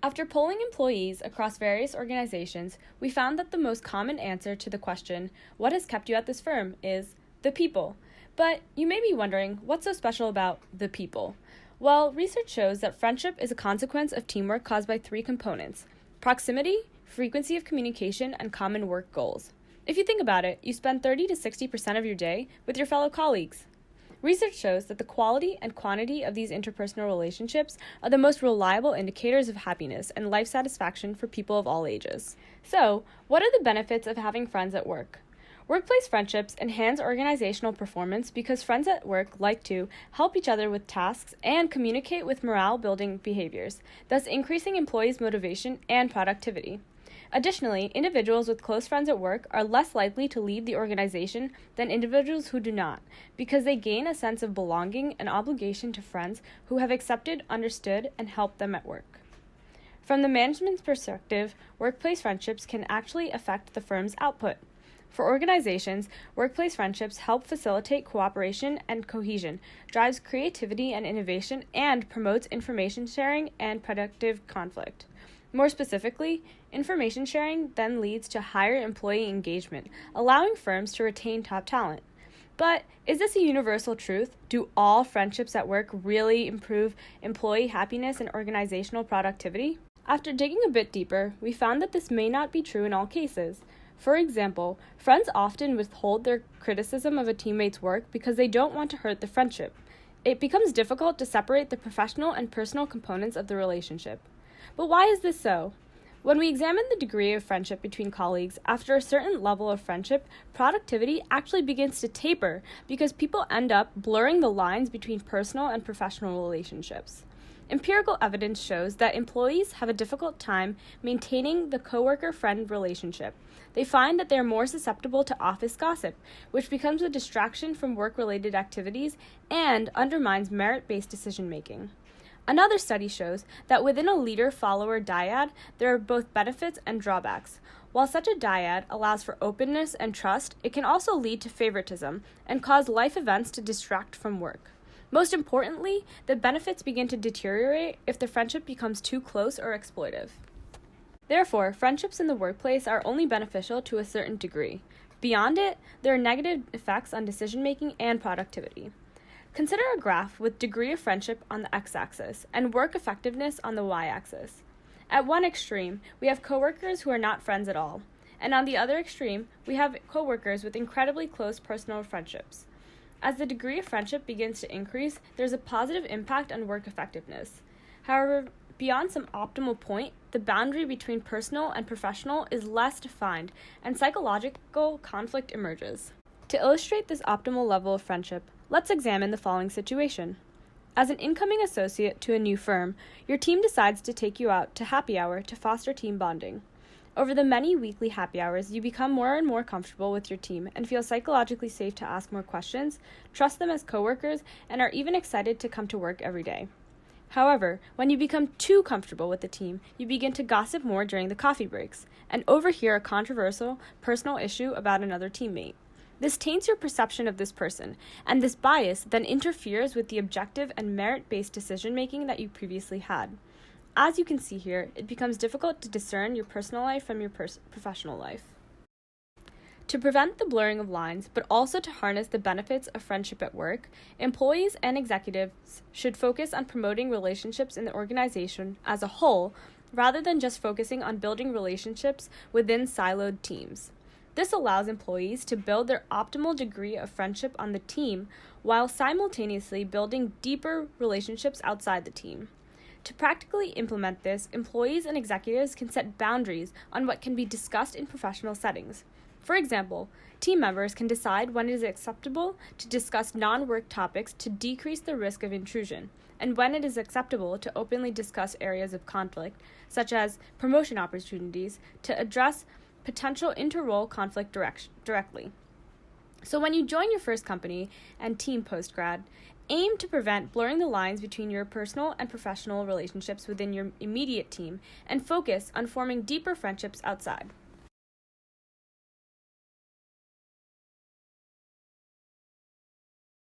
After polling employees across various organizations, we found that the most common answer to the question, "What has kept you at this firm?" is the people. But you may be wondering, what's so special about the people? Well, research shows that friendship is a consequence of teamwork caused by three components: proximity, frequency of communication, and common work goals. If you think about it, you spend 30 to 60% of your day with your fellow colleagues. Research shows that the quality and quantity of these interpersonal relationships are the most reliable indicators of happiness and life satisfaction for people of all ages. So, what are the benefits of having friends at work? Workplace friendships enhance organizational performance because friends at work like to help each other with tasks and communicate with morale-building behaviors, thus increasing employees' motivation and productivity. Additionally, individuals with close friends at work are less likely to leave the organization than individuals who do not, because they gain a sense of belonging and obligation to friends who have accepted, understood, and helped them at work. From the management's perspective, workplace friendships can actually affect the firm's output. For organizations, workplace friendships help facilitate cooperation and cohesion, drives creativity and innovation, and promotes information sharing and productive conflict. More specifically, information sharing then leads to higher employee engagement, allowing firms to retain top talent. But is this a universal truth? Do all friendships at work really improve employee happiness and organizational productivity? After digging a bit deeper, we found that this may not be true in all cases. For example, friends often withhold their criticism of a teammate's work because they don't want to hurt the friendship. It becomes difficult to separate the professional and personal components of the relationship. But why is this so? When we examine the degree of friendship between colleagues, after a certain level of friendship, productivity actually begins to taper because people end up blurring the lines between personal and professional relationships. Empirical evidence shows that employees have a difficult time maintaining the coworker-friend relationship. They find that they are more susceptible to office gossip, which becomes a distraction from work-related activities and undermines merit-based decision-making. Another study shows that within a leader-follower dyad, there are both benefits and drawbacks. While such a dyad allows for openness and trust, it can also lead to favoritism and cause life events to distract from work. Most importantly, the benefits begin to deteriorate if the friendship becomes too close or exploitive. Therefore, friendships in the workplace are only beneficial to a certain degree. Beyond it, there are negative effects on decision-making and productivity. Consider a graph with degree of friendship on the x-axis and work effectiveness on the y-axis. At one extreme, we have coworkers who are not friends at all, and on the other extreme, we have coworkers with incredibly close personal friendships. As the degree of friendship begins to increase, there's a positive impact on work effectiveness. However, beyond some optimal point, the boundary between personal and professional is less defined, and psychological conflict emerges. To illustrate this optimal level of friendship, let's examine the following situation. As an incoming associate to a new firm, your team decides to take you out to happy hour to foster team bonding. Over the many weekly happy hours, you become more and more comfortable with your team and feel psychologically safe to ask more questions, trust them as coworkers, and are even excited to come to work every day. However, when you become too comfortable with the team, you begin to gossip more during the coffee breaks and overhear a controversial personal issue about another teammate. This taints your perception of this person, and this bias then interferes with the objective and merit-based decision-making that you previously had. As you can see here, it becomes difficult to discern your personal life from your professional life. To prevent the blurring of lines, but also to harness the benefits of friendship at work, employees and executives should focus on promoting relationships in the organization as a whole, rather than just focusing on building relationships within siloed teams. This allows employees to build their optimal degree of friendship on the team while simultaneously building deeper relationships outside the team. To practically implement this, employees and executives can set boundaries on what can be discussed in professional settings. For example, team members can decide when it is acceptable to discuss non-work topics to decrease the risk of intrusion, and when it is acceptable to openly discuss areas of conflict, such as promotion opportunities, to address potential inter-role conflict directly. So when you join your first company and team post-grad, aim to prevent blurring the lines between your personal and professional relationships within your immediate team and focus on forming deeper friendships outside.